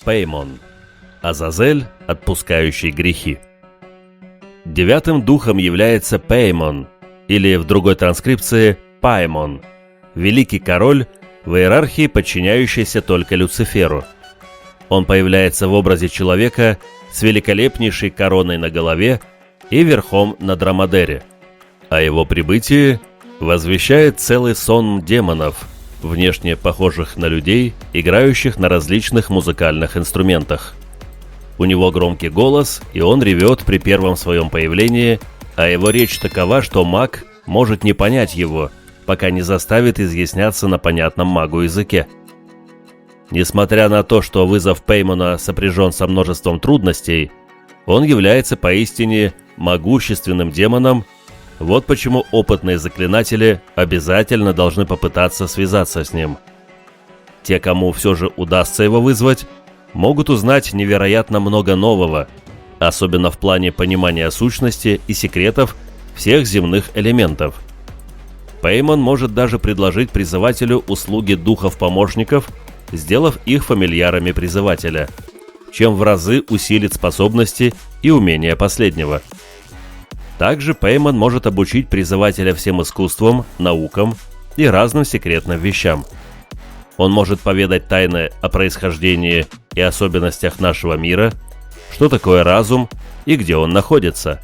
Пеймон. Азазель, отпускающий грехи. Девятым духом является Пеймон, или в другой транскрипции Паймон, великий король, в иерархии подчиняющийся только Люциферу. Он появляется в образе человека с великолепнейшей короной на голове и верхом на дромадере. О его прибытии возвещает целый сон демонов, внешне похожих на людей, играющих на различных музыкальных инструментах. У него громкий голос, и он ревет при первом своем появлении, а его речь такова, что маг может не понять его, пока не заставит изъясняться на понятном магу языке. Несмотря на то, что вызов Пеймона сопряжен со множеством трудностей, он является поистине могущественным демоном. Вот почему опытные заклинатели обязательно должны попытаться связаться с ним. Те, кому все же удастся его вызвать, могут узнать невероятно много нового, особенно в плане понимания сущности и секретов всех земных элементов. Пеймон может даже предложить призывателю услуги духов-помощников, сделав их фамильярами призывателя, чем в разы усилит способности и умения последнего. Также Пеймон может обучить призывателя всем искусствам, наукам и разным секретным вещам. Он может поведать тайны о происхождении и особенностях нашего мира, что такое разум и где он находится.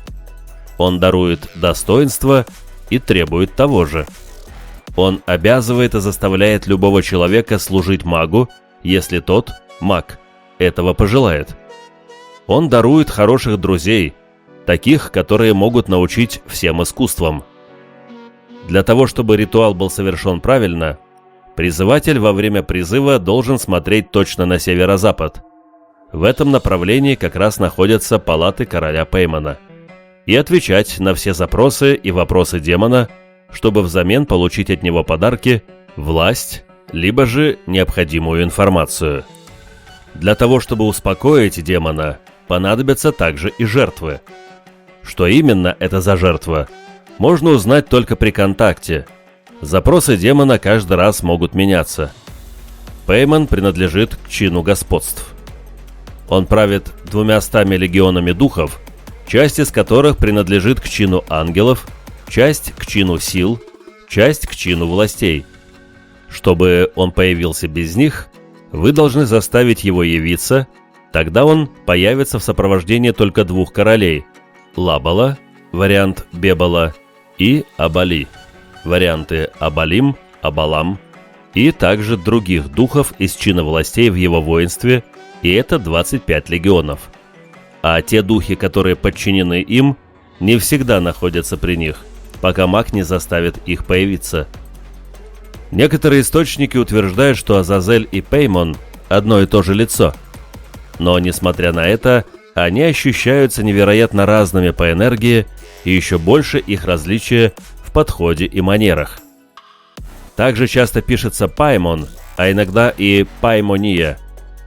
Он дарует достоинство и требует того же. Он обязывает и заставляет любого человека служить магу, если тот, маг, этого пожелает. Он дарует хороших друзей, таких, которые могут научить всем искусствам. Для того, чтобы ритуал был совершен правильно, призыватель во время призыва должен смотреть точно на северо-запад. В этом направлении как раз находятся палаты короля Пеймона. И отвечать на все запросы и вопросы демона, чтобы взамен получить от него подарки, власть, либо же необходимую информацию. Для того, чтобы успокоить демона, понадобятся также и жертвы. Что именно это за жертва, можно узнать только при контакте. Запросы демона каждый раз могут меняться. Пеймон принадлежит к чину господств. Он правит 200 легионами духов, часть из которых принадлежит к чину ангелов, часть к чину сил, часть к чину властей. Чтобы он появился без них, вы должны заставить его явиться, тогда он появится в сопровождении только двух королей – Лабала, вариант Бебала, и Абали, варианты Абалим, Абалам, и также других духов из чина властей в его воинстве, и это 25 легионов. А те духи, которые подчинены им, не всегда находятся при них, пока маг не заставит их появиться. Некоторые источники утверждают, что Азазель и Пеймон – одно и то же лицо. Но, несмотря на это, они ощущаются невероятно разными по энергии, и еще больше их различия в подходе и манерах. Также часто пишется Паймон, а иногда и Паймония,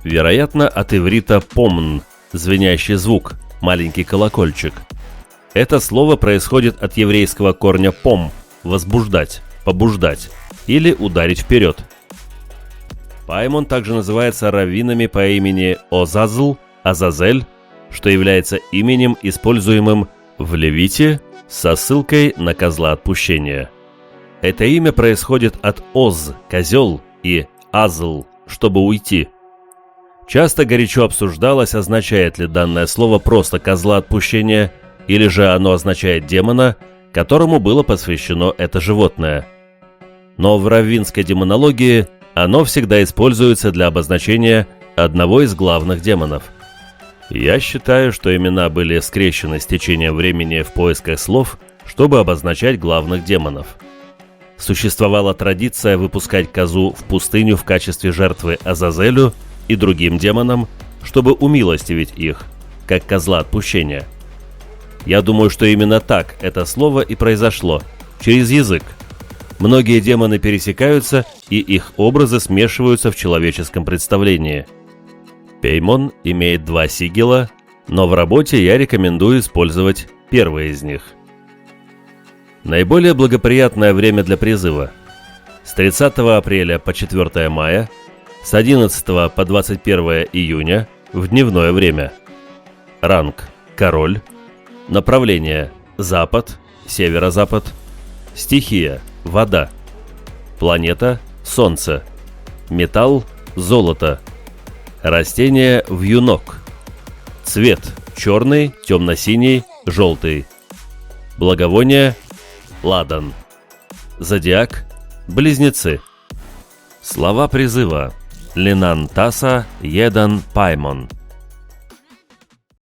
вероятно, от иврита «помн», звенящий звук, маленький колокольчик. Это слово происходит от еврейского корня «пом» – возбуждать, побуждать или ударить вперед. Паймон также называется раввинами по имени Озазл, Азазель, что является именем, используемым в Левите со ссылкой на козла отпущения. Это имя происходит от «оз» – козел и «азл» – чтобы уйти. Часто горячо обсуждалось, означает ли данное слово просто козла отпущения, или же оно означает демона, которому было посвящено это животное. Но в раввинской демонологии оно всегда используется для обозначения одного из главных демонов. Я считаю, что имена были скрещены с течением времени в поисках слов, чтобы обозначать главных демонов. Существовала традиция выпускать козу в пустыню в качестве жертвы Азазелю и другим демонам, чтобы умилостивить их, как козла отпущения. Я думаю, что именно так это слово и произошло, через язык. Многие демоны пересекаются, и их образы смешиваются в человеческом представлении. Пеймон имеет 2 сигила, но в работе я рекомендую использовать первый из них. Наиболее благоприятное время для призыва – с 30 апреля по 4 мая, С 11 по 21 июня в дневное время. Ранг – король. Направление – запад, северо-запад. Стихия – вода. Планета – солнце. Металл – золото. Растение – вьюнок. Цвет – черный, темно-синий, желтый. Благовоние – ладан. Зодиак – близнецы. Слова призыва: Линан Таса Едан Паймон.